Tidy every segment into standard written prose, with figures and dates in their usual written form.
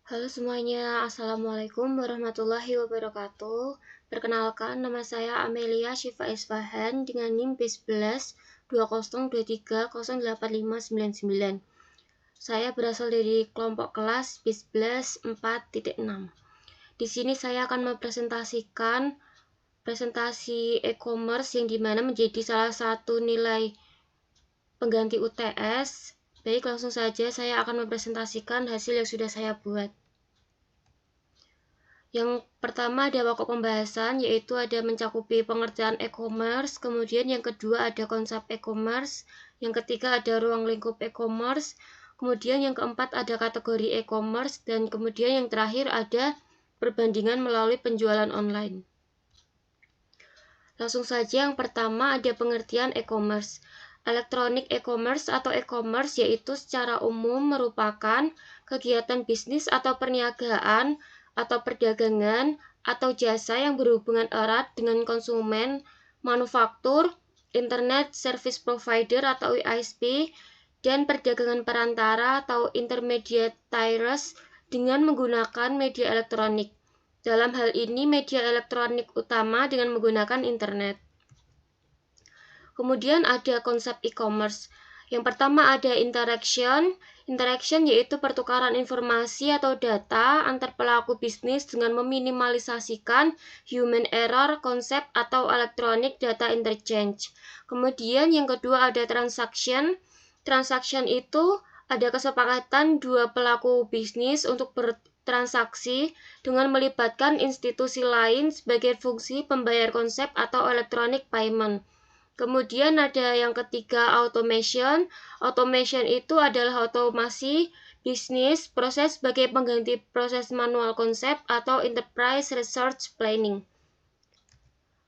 Halo semuanya, Assalamualaikum warahmatullahi wabarakatuh. Perkenalkan, nama saya Amelia Syifa Isfahan dengan NIM B11 2023085599. Saya berasal dari kelompok kelas B11 4.6. Di sini saya akan mempresentasikan presentasi e-commerce yang dimana menjadi salah satu nilai pengganti UTS. Baik, langsung saja saya akan mempresentasikan hasil yang sudah saya buat. Yang pertama ada pokok pembahasan, yaitu ada mencakupi pengertian e-commerce, kemudian yang kedua ada konsep e-commerce, yang ketiga ada ruang lingkup e-commerce, kemudian yang keempat ada kategori e-commerce, dan kemudian yang terakhir ada perbandingan melalui penjualan online. Langsung saja yang pertama ada pengertian e-commerce. Electronic e-commerce atau e-commerce yaitu secara umum merupakan kegiatan bisnis atau perniagaan atau perdagangan atau jasa yang berhubungan erat dengan konsumen, manufaktur, internet service provider atau ISP, dan perdagangan perantara atau intermediaries dengan menggunakan media elektronik. Dalam hal ini media elektronik utama dengan menggunakan internet. Kemudian ada konsep e-commerce. Yang pertama ada interaction. Interaction yaitu pertukaran informasi atau data antar pelaku bisnis dengan meminimalisasikan human error, konsep atau electronic data interchange. Kemudian yang kedua ada transaction. Transaction itu ada kesepakatan dua pelaku bisnis untuk bertransaksi dengan melibatkan institusi lain sebagai fungsi pembayar konsep atau electronic payment. Kemudian ada yang ketiga automation. Automation itu adalah otomasi bisnis, proses sebagai pengganti proses manual konsep atau enterprise research planning.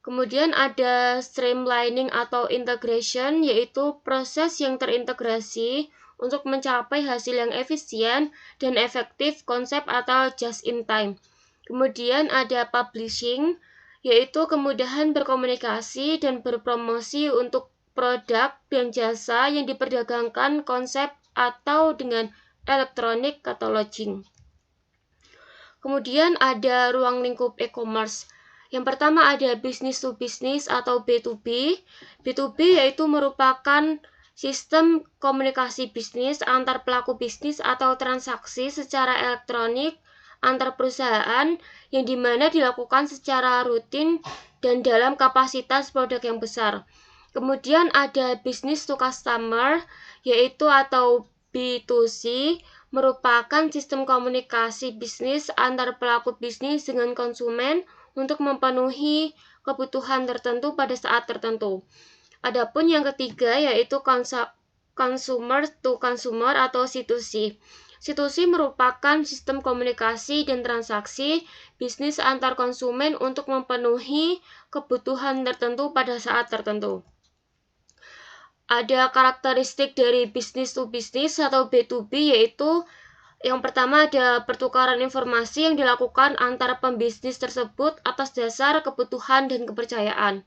Kemudian ada streamlining atau integration, yaitu proses yang terintegrasi untuk mencapai hasil yang efisien dan efektif konsep atau just in time. Kemudian ada publishing, yaitu kemudahan berkomunikasi dan berpromosi untuk produk dan jasa yang diperdagangkan konsep atau dengan electronic cataloging. Kemudian ada ruang lingkup e-commerce. Yang pertama ada business to business atau B2B. B2B yaitu merupakan sistem komunikasi bisnis antar pelaku bisnis atau transaksi secara elektronik antar perusahaan yang dimana dilakukan secara rutin dan dalam kapasitas produk yang besar. Kemudian ada business to customer yaitu atau B2C merupakan sistem komunikasi bisnis antar pelaku bisnis dengan konsumen untuk memenuhi kebutuhan tertentu pada saat tertentu. Adapun yang ketiga yaitu consumer to consumer atau C2C. C2C merupakan sistem komunikasi dan transaksi bisnis antar konsumen untuk memenuhi kebutuhan tertentu pada saat tertentu. Ada karakteristik dari business to business atau B2B yaitu yang pertama ada pertukaran informasi yang dilakukan antara pembisnis tersebut atas dasar kebutuhan dan kepercayaan.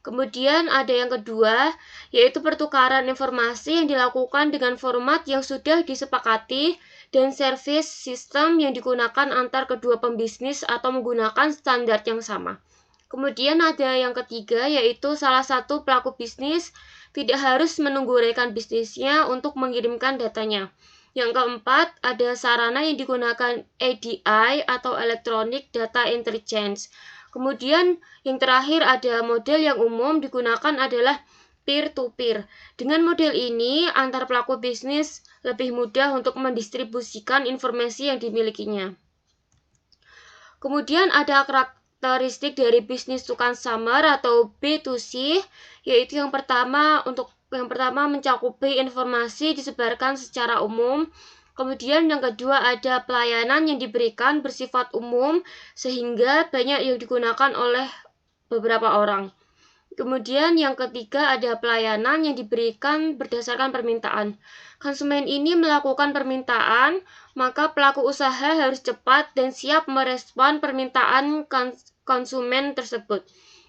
Kemudian ada yang kedua, yaitu pertukaran informasi yang dilakukan dengan format yang sudah disepakati dan service sistem yang digunakan antar kedua pembisnis atau menggunakan standar yang sama. Kemudian ada yang ketiga, yaitu salah satu pelaku bisnis tidak harus menunggu rekan bisnisnya untuk mengirimkan datanya. Yang keempat, ada sarana yang digunakan EDI atau Electronic Data Interchange. Kemudian yang terakhir ada model yang umum digunakan adalah peer-to-peer. Dengan model ini, antar pelaku bisnis lebih mudah untuk mendistribusikan informasi yang dimilikinya. Kemudian ada karakteristik dari business to consumer atau B2C, yaitu yang pertama mencakupi informasi disebarkan secara umum. Kemudian yang kedua ada pelayanan yang diberikan bersifat umum sehingga banyak yang digunakan oleh beberapa orang. Kemudian yang ketiga ada pelayanan yang diberikan berdasarkan permintaan. Konsumen ini melakukan permintaan, maka pelaku usaha harus cepat dan siap merespon permintaan konsumen tersebut.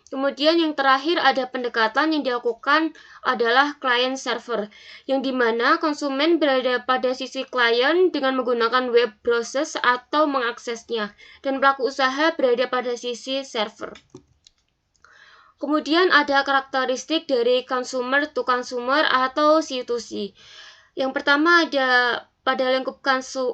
Kemudian yang terakhir ada pendekatan yang dilakukan adalah client server, yang dimana konsumen berada pada sisi klien dengan menggunakan web browser atau mengaksesnya, dan pelaku usaha berada pada sisi server. Kemudian ada karakteristik dari consumer to consumer atau C2C. Yang pertama ada pada lingkup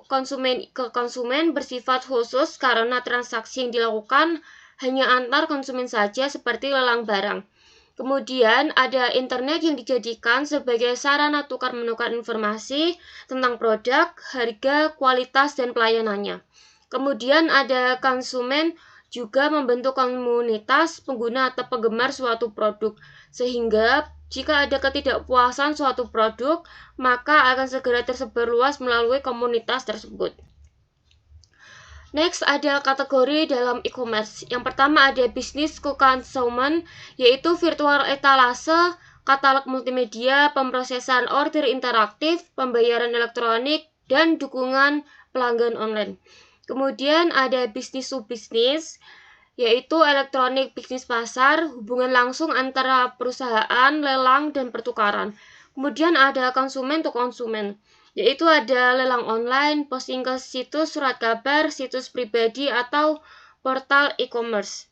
konsumen ke konsumen bersifat khusus karena transaksi yang dilakukan hanya antar konsumen saja seperti lelang barang. Kemudian ada internet yang dijadikan sebagai sarana tukar-menukar informasi tentang produk, harga, kualitas, dan pelayanannya. Kemudian ada konsumen juga membentuk komunitas pengguna atau penggemar suatu produk, sehingga jika ada ketidakpuasan suatu produk, maka akan segera tersebar luas melalui komunitas tersebut. Next ada kategori dalam e-commerce. Yang pertama ada business to consumer, yaitu virtual etalase, katalog multimedia, pemrosesan order interaktif, pembayaran elektronik, dan dukungan pelanggan online. Kemudian ada business to business, yaitu elektronik bisnis pasar, hubungan langsung antara perusahaan, lelang, dan pertukaran. Kemudian ada konsumen to konsumen, yaitu ada lelang online, posting ke situs surat kabar, situs pribadi, atau portal e-commerce.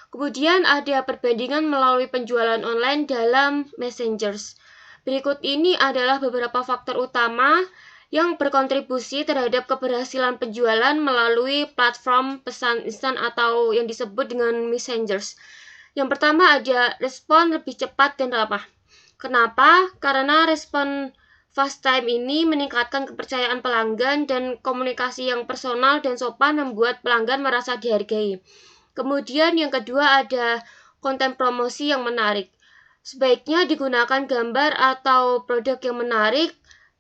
Kemudian ada perbandingan melalui penjualan online dalam messengers. Berikut ini adalah beberapa faktor utama yang berkontribusi terhadap keberhasilan penjualan melalui platform pesan instan atau yang disebut dengan messengers. Yang pertama ada respon lebih cepat dan ramah. Kenapa? Karena respon fast time ini meningkatkan kepercayaan pelanggan dan komunikasi yang personal dan sopan membuat pelanggan merasa dihargai. Kemudian yang kedua ada konten promosi yang menarik. Sebaiknya digunakan gambar atau produk yang menarik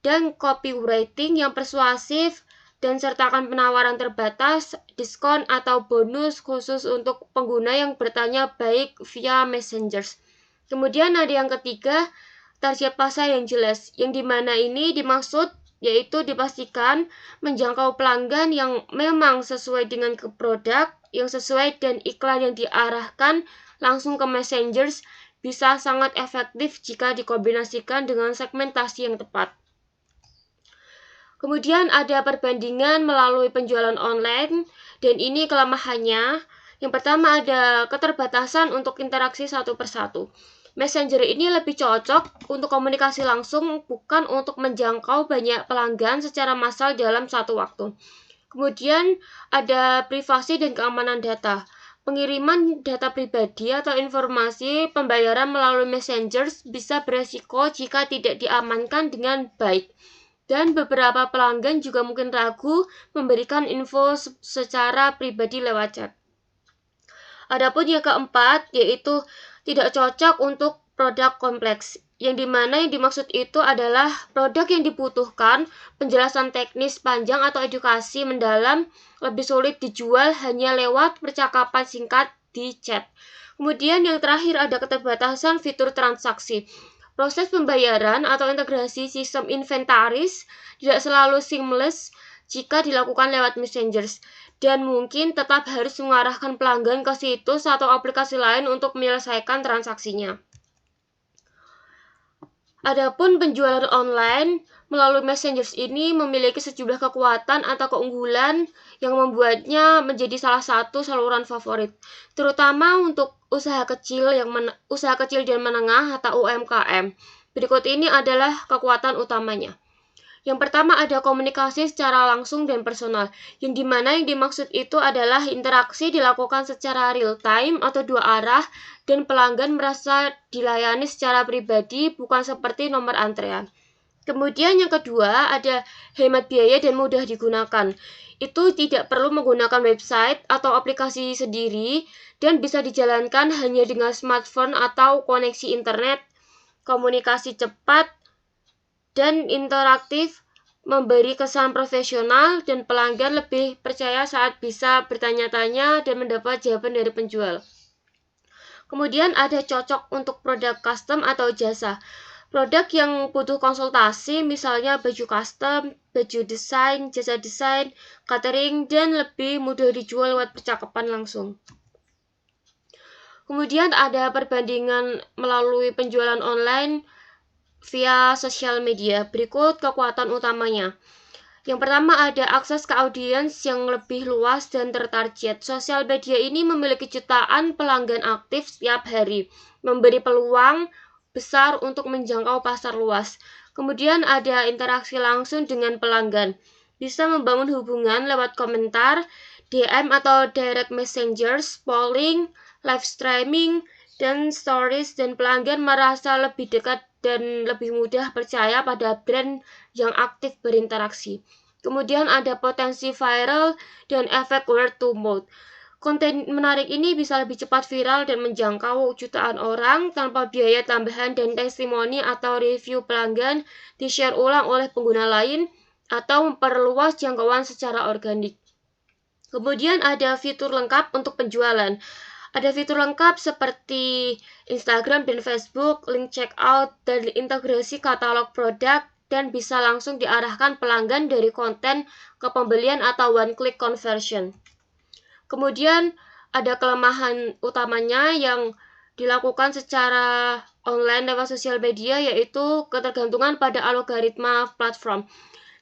dan copywriting yang persuasif dan sertakan penawaran terbatas, diskon atau bonus khusus untuk pengguna yang bertanya baik via messengers. Kemudian ada yang ketiga, target pasar yang jelas, yang dimana ini dimaksud yaitu dipastikan menjangkau pelanggan yang memang sesuai dengan produk, yang sesuai dan iklan yang diarahkan langsung ke messengers bisa sangat efektif jika dikombinasikan dengan segmentasi yang tepat. Kemudian ada perbandingan melalui penjualan online, dan ini kelemahannya. Yang pertama ada keterbatasan untuk interaksi satu persatu. Messenger ini lebih cocok untuk komunikasi langsung, bukan untuk menjangkau banyak pelanggan secara massal dalam satu waktu. Kemudian ada privasi dan keamanan data. Pengiriman data pribadi atau informasi pembayaran melalui messengers bisa beresiko jika tidak diamankan dengan baik. Dan beberapa pelanggan juga mungkin ragu memberikan info secara pribadi lewat chat. Adapun yang keempat yaitu tidak cocok untuk produk kompleks, yang dimana yang dimaksud itu adalah produk yang dibutuhkan penjelasan teknis panjang atau edukasi mendalam lebih sulit dijual hanya lewat percakapan singkat di chat. Kemudian yang terakhir ada keterbatasan fitur transaksi. Proses pembayaran atau integrasi sistem inventaris tidak selalu seamless jika dilakukan lewat messengers, dan mungkin tetap harus mengarahkan pelanggan ke situs atau aplikasi lain untuk menyelesaikan transaksinya. Adapun penjualan online melalui messengers ini memiliki sejumlah kekuatan atau keunggulan yang membuatnya menjadi salah satu saluran favorit, terutama untuk usaha kecil dan menengah atau UMKM. Berikut ini adalah kekuatan utamanya. Yang pertama ada komunikasi secara langsung dan personal, yang dimana yang dimaksud itu adalah interaksi dilakukan secara real time atau dua arah dan pelanggan merasa dilayani secara pribadi bukan seperti nomor antrean. Kemudian yang kedua ada hemat biaya dan mudah digunakan. Itu tidak perlu menggunakan website atau aplikasi sendiri dan bisa dijalankan hanya dengan smartphone atau koneksi internet. Komunikasi cepat dan interaktif memberi kesan profesional dan pelanggan lebih percaya saat bisa bertanya-tanya dan mendapat jawaban dari penjual. Kemudian ada cocok untuk produk custom atau jasa. Produk yang butuh konsultasi, misalnya baju custom, baju desain, jasa desain, catering, dan lebih mudah dijual lewat percakapan langsung. Kemudian ada perbandingan melalui penjualan online via sosial media. Berikut kekuatan utamanya. Yang pertama ada akses ke audiens yang lebih luas dan tertarget. Sosial media ini memiliki jutaan pelanggan aktif setiap hari, memberi peluang besar untuk menjangkau pasar luas. Kemudian ada interaksi langsung dengan pelanggan. Bisa membangun hubungan lewat komentar, DM atau direct messengers, polling, live streaming, dan stories, dan pelanggan merasa lebih dekat dan lebih mudah percaya pada brand yang aktif berinteraksi. Kemudian ada potensi viral dan efek word to mouth. Konten menarik ini bisa lebih cepat viral dan menjangkau jutaan orang tanpa biaya tambahan, dan testimoni atau review pelanggan di-share ulang oleh pengguna lain atau memperluas jangkauan secara organik. Kemudian ada fitur lengkap untuk penjualan. Ada fitur lengkap seperti Instagram dan Facebook, link checkout, dan integrasi katalog produk, dan bisa langsung diarahkan pelanggan dari konten ke pembelian atau one-click conversion. Kemudian ada kelemahan utamanya yang dilakukan secara online lewat sosial media, yaitu ketergantungan pada algoritma platform.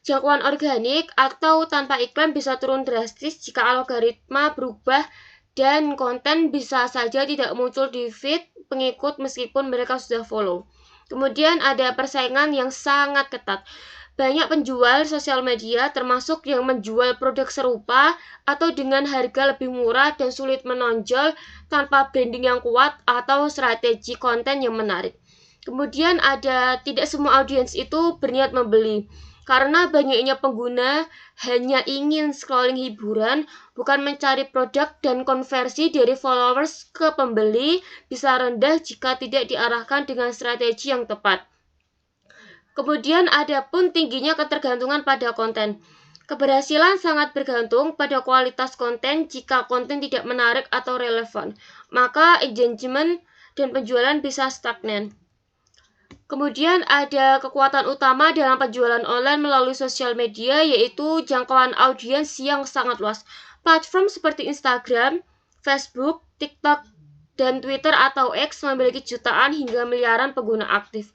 Jangkauan organik atau tanpa iklan bisa turun drastis jika algoritma berubah dan konten bisa saja tidak muncul di feed pengikut meskipun mereka sudah follow. Kemudian ada persaingan yang sangat ketat. Banyak penjual sosial media termasuk yang menjual produk serupa atau dengan harga lebih murah dan sulit menonjol tanpa branding yang kuat atau strategi konten yang menarik. Kemudian ada tidak semua audiens itu berniat membeli. Karena banyaknya pengguna hanya ingin scrolling hiburan, bukan mencari produk, dan konversi dari followers ke pembeli bisa rendah jika tidak diarahkan dengan strategi yang tepat. Kemudian ada pun tingginya ketergantungan pada konten. Keberhasilan sangat bergantung pada kualitas konten. Jika konten tidak menarik atau relevan, maka engagement dan penjualan bisa stagnan. Kemudian ada kekuatan utama dalam penjualan online melalui sosial media, yaitu jangkauan audiens yang sangat luas. Platform seperti Instagram, Facebook, TikTok, dan Twitter atau X memiliki jutaan hingga miliaran pengguna aktif.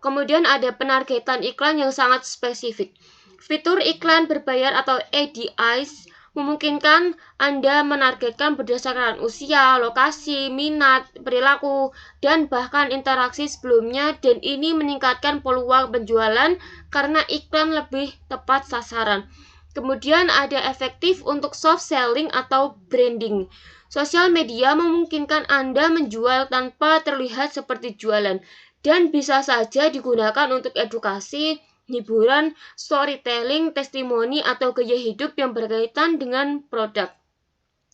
Kemudian ada penargetan iklan yang sangat spesifik. Fitur iklan berbayar atau ADIs memungkinkan Anda menargetkan berdasarkan usia, lokasi, minat, perilaku, dan bahkan interaksi sebelumnya, dan ini meningkatkan peluang penjualan karena iklan lebih tepat sasaran. Kemudian ada efektif untuk soft selling atau branding. Sosial media memungkinkan Anda menjual tanpa terlihat seperti jualan, dan bisa saja digunakan untuk edukasi, hiburan, storytelling, testimoni, atau gaya hidup yang berkaitan dengan produk.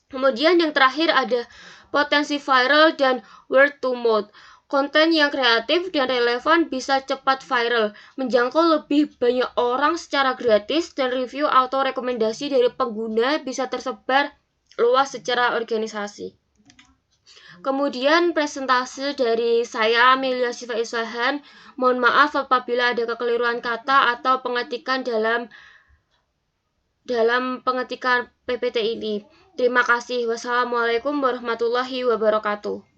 Kemudian yang terakhir ada potensi viral dan word to mouth. Konten yang kreatif dan relevan bisa cepat viral, menjangkau lebih banyak orang secara gratis, dan review atau rekomendasi dari pengguna bisa tersebar luas secara organisasi. Kemudian presentase dari saya, Amelia Siva Iswahan. Mohon maaf apabila ada kekeliruan kata atau pengetikan dalam pengetikan PPT ini. Terima kasih. Wassalamualaikum warahmatullahi wabarakatuh.